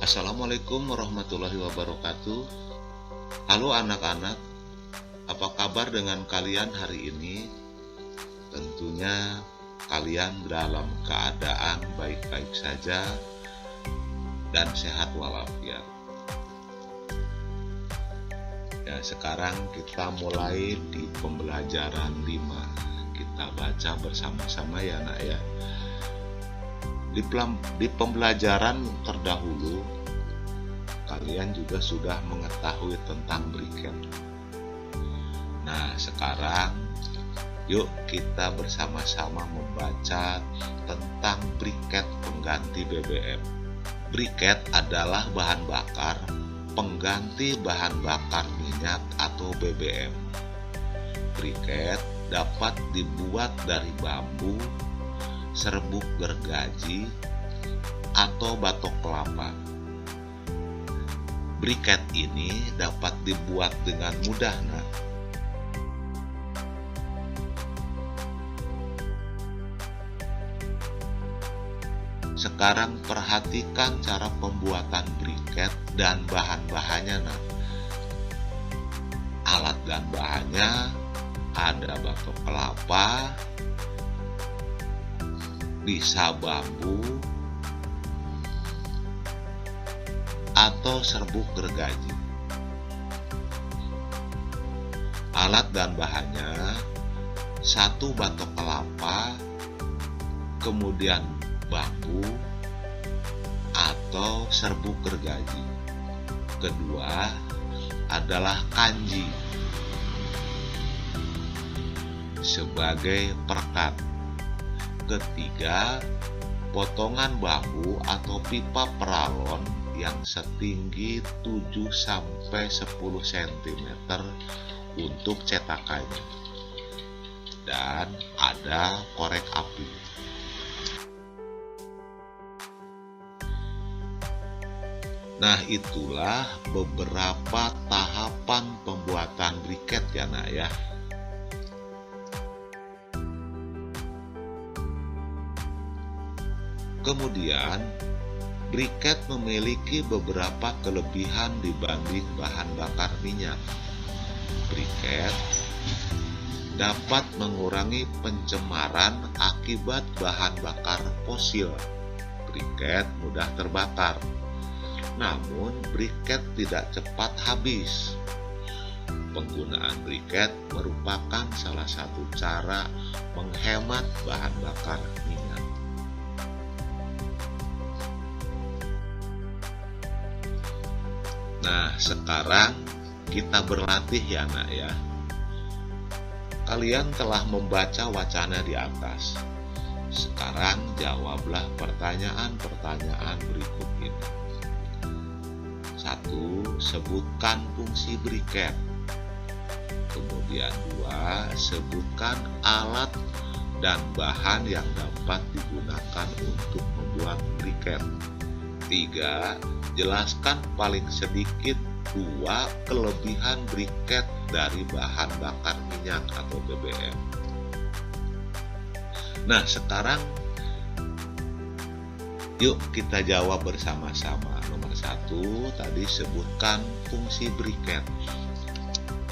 Assalamualaikum warahmatullahi wabarakatuh. Halo anak-anak, apa kabar dengan kalian hari ini? Tentunya kalian dalam keadaan baik-baik saja dan sehat walafiat. Ya, sekarang kita mulai di pembelajaran 5. Kita baca bersama-sama ya nak ya. Di pembelajaran terdahulu, kalian juga sudah mengetahui tentang briket. Nah, sekarang yuk kita bersama-sama membaca tentang briket pengganti BBM. Briket adalah bahan bakar pengganti bahan bakar minyak atau BBM. Briket dapat dibuat dari bambu, serbuk gergaji, atau batok kelapa. Briket ini dapat dibuat dengan mudah, nak. Sekarang perhatikan cara pembuatan briket dan bahan-bahannya, nak. Alat dan bahannya ada batok kelapa, bisa bambu, atau serbuk gergaji. Alat dan bahannya: 1 batok kelapa, kemudian bambu atau serbuk gergaji. Kedua adalah kanji sebagai perekat. Ketiga, potongan bambu atau pipa peralon yang setinggi 7-10 cm untuk cetakannya. Dan ada korek api. Nah, itulah beberapa tahapan pembuatan briket ya nak ya. Kemudian, briket memiliki beberapa kelebihan dibanding bahan bakar minyak. Briket dapat mengurangi pencemaran akibat bahan bakar fosil. Briket mudah terbakar. Namun, briket tidak cepat habis. Penggunaan briket merupakan salah satu cara menghemat bahan bakar minyak. Nah, sekarang kita berlatih ya nak ya. Kalian telah membaca wacana di atas. Sekarang jawablah pertanyaan-pertanyaan berikut ini. 1. Sebutkan fungsi briket. Kemudian 2. Sebutkan alat dan bahan yang dapat digunakan untuk membuat briket. 3. Jelaskan paling sedikit 2 kelebihan briket dari bahan bakar minyak atau BBM. Nah, sekarang yuk kita jawab bersama-sama. Nomor 1, tadi sebutkan fungsi briket.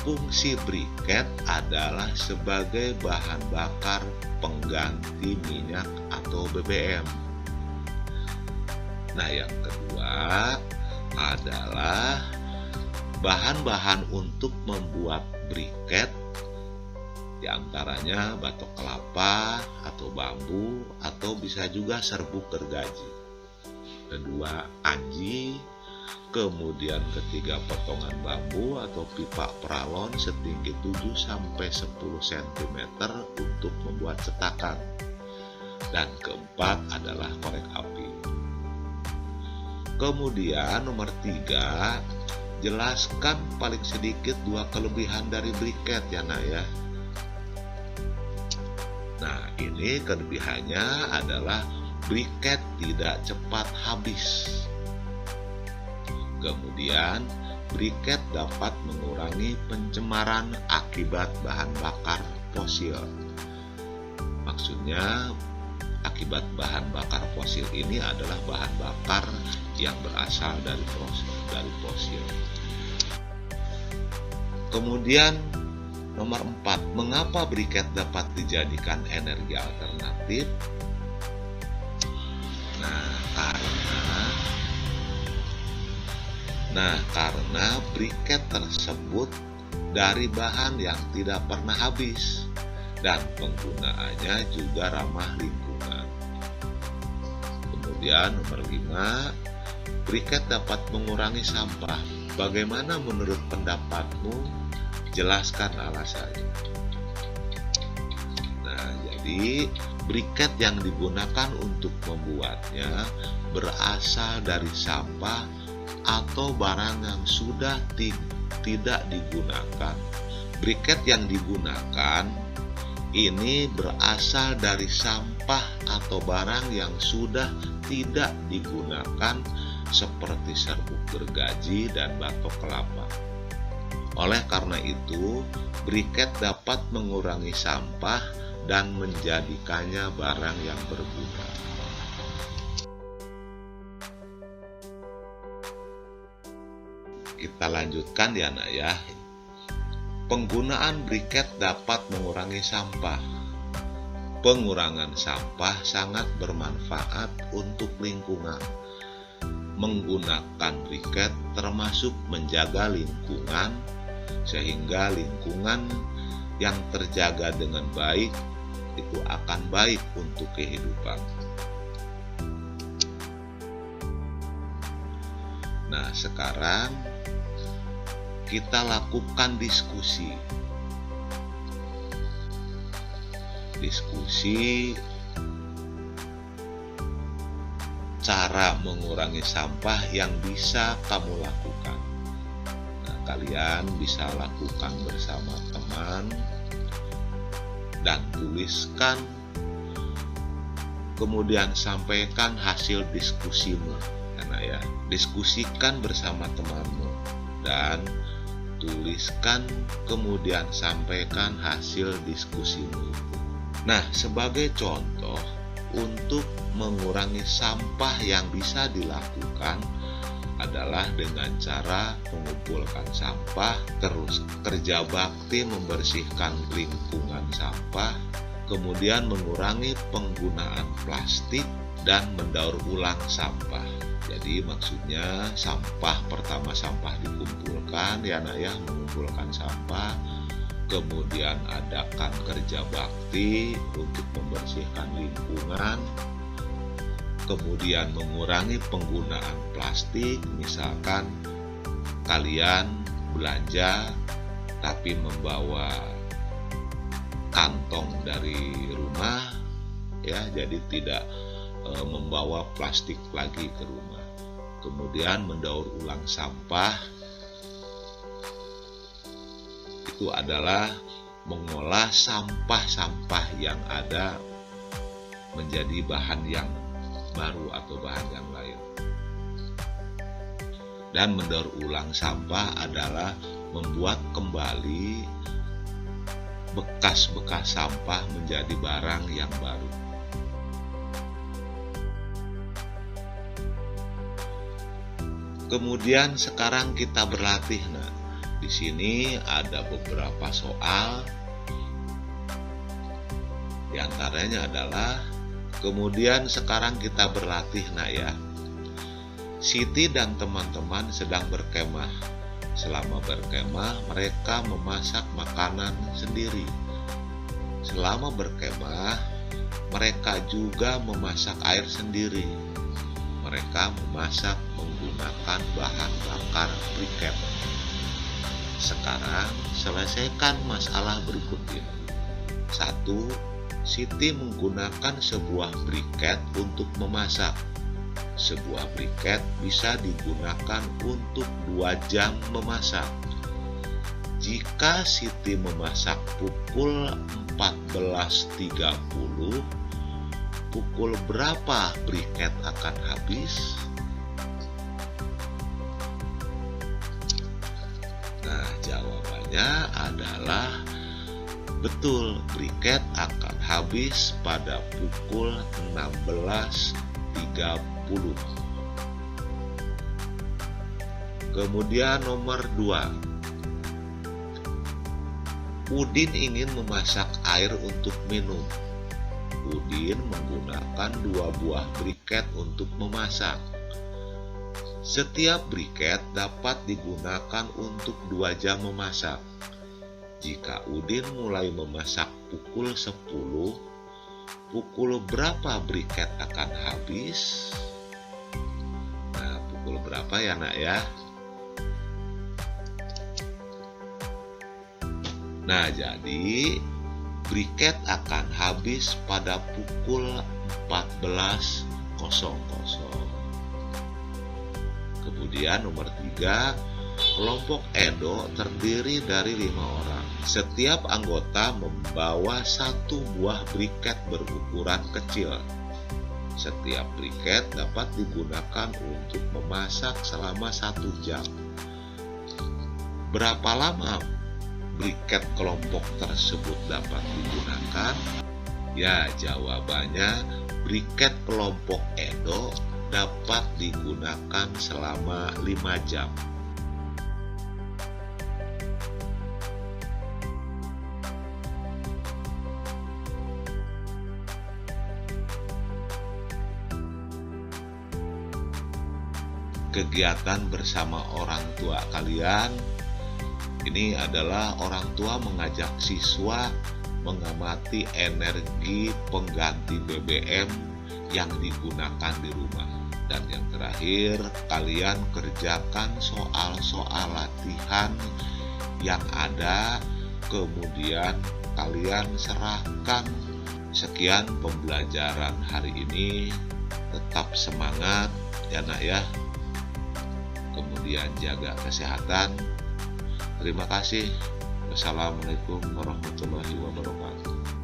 Fungsi briket adalah sebagai bahan bakar pengganti minyak atau BBM. Nah, yang kedua adalah bahan-bahan untuk membuat briket, diantaranya batok kelapa atau bambu atau bisa juga serbuk gergaji. Kedua, kanji. Kemudian ketiga, potongan bambu atau pipa peralon setinggi 7-10 cm untuk membuat cetakan. Dan keempat adalah korek api. Kemudian nomor 3, jelaskan paling sedikit 2 kelebihan dari briket ya nak ya. Nah, ini kelebihannya adalah briket tidak cepat habis. Kemudian, briket dapat mengurangi pencemaran akibat bahan bakar fosil. Maksudnya, akibat bahan bakar fosil ini adalah bahan bakar yang berasal dari fosil. Kemudian nomor 4, mengapa briket dapat dijadikan energi alternatif? Karena briket tersebut dari bahan yang tidak pernah habis dan penggunaannya juga ramah lingkungan. Kemudian nomor 5, briket dapat mengurangi sampah. Bagaimana menurut pendapatmu? Jelaskan alasannya. Jadi briket yang digunakan untuk membuatnya berasal dari sampah atau barang yang sudah tidak digunakan. Briket yang digunakan ini berasal dari sampah atau barang yang sudah tidak digunakan seperti serbuk gergaji dan batok kelapa. Oleh karena itu, briket dapat mengurangi sampah dan menjadikannya barang yang berguna. Kita lanjutkan ya nak ya. Penggunaan briket dapat mengurangi sampah. Pengurangan sampah sangat bermanfaat untuk lingkungan. Menggunakan briket termasuk menjaga lingkungan, sehingga lingkungan yang terjaga dengan baik itu akan baik untuk kehidupan. Nah, sekarang kita lakukan diskusi. Cara mengurangi sampah yang bisa kamu lakukan. Nah, kalian bisa lakukan bersama teman dan tuliskan, kemudian sampaikan hasil diskusimu. Ya, diskusikan bersama temanmu dan tuliskan, kemudian sampaikan hasil diskusimu. Nah, sebagai contoh, untuk mengurangi sampah yang bisa dilakukan adalah dengan cara mengumpulkan sampah, terus kerja bakti membersihkan lingkungan sampah, kemudian mengurangi penggunaan plastik dan mendaur ulang sampah. Jadi maksudnya pertama sampah dikumpulkan ya nak ya, mengumpulkan sampah, kemudian adakan kerja bakti untuk membersihkan lingkungan, kemudian mengurangi penggunaan plastik. Misalkan kalian belanja tapi membawa kantong dari rumah ya, jadi tidak membawa plastik lagi ke rumah. Kemudian mendaur ulang sampah itu adalah mengolah sampah-sampah yang ada menjadi bahan yang baru atau bahan yang lain. Dan mendaur ulang sampah adalah membuat kembali bekas-bekas sampah menjadi barang yang baru. Kemudian sekarang kita berlatih. Nah, di sini ada beberapa soal. Di antaranya adalah, kemudian sekarang kita berlatih nak ya. Siti dan teman-teman sedang berkemah. Selama berkemah, mereka memasak makanan sendiri. Selama berkemah, mereka juga memasak air sendiri. Mereka memasak menggunakan bahan bakar briket. Sekarang selesaikan masalah berikut ini. 1. Siti menggunakan sebuah briket untuk memasak. Sebuah briket bisa digunakan untuk 2 jam memasak. Jika Siti memasak pukul 14.30, pukul berapa briket akan habis? Nah, jawabannya adalah Betul, briket akan habis pada pukul 16.30. Kemudian nomor 2. Udin ingin memasak air untuk minum. Udin menggunakan 2 buah briket untuk memasak. Setiap briket dapat digunakan untuk 2 jam memasak. Jika Udin mulai memasak pukul 10, pukul berapa briket akan habis? Nah, pukul berapa ya nak ya? Nah, jadi briket akan habis pada pukul 14.00. Kemudian nomor 3, kelompok Edo terdiri dari 5 orang. Setiap anggota membawa 1 buah briket berukuran kecil. Setiap briket dapat digunakan untuk memasak selama 1 jam. Berapa lama briket kelompok tersebut dapat digunakan? Ya, jawabannya briket kelompok Edo dapat digunakan selama 5 jam. Kegiatan bersama orang tua kalian ini adalah orang tua mengajak siswa mengamati energi pengganti BBM yang digunakan di rumah. Dan yang terakhir, kalian kerjakan soal-soal latihan yang ada, kemudian kalian serahkan. Sekian pembelajaran hari ini, tetap semangat ya nak ya. Kemudian jaga kesehatan. Terima kasih. Wassalamualaikum warahmatullahi wabarakatuh.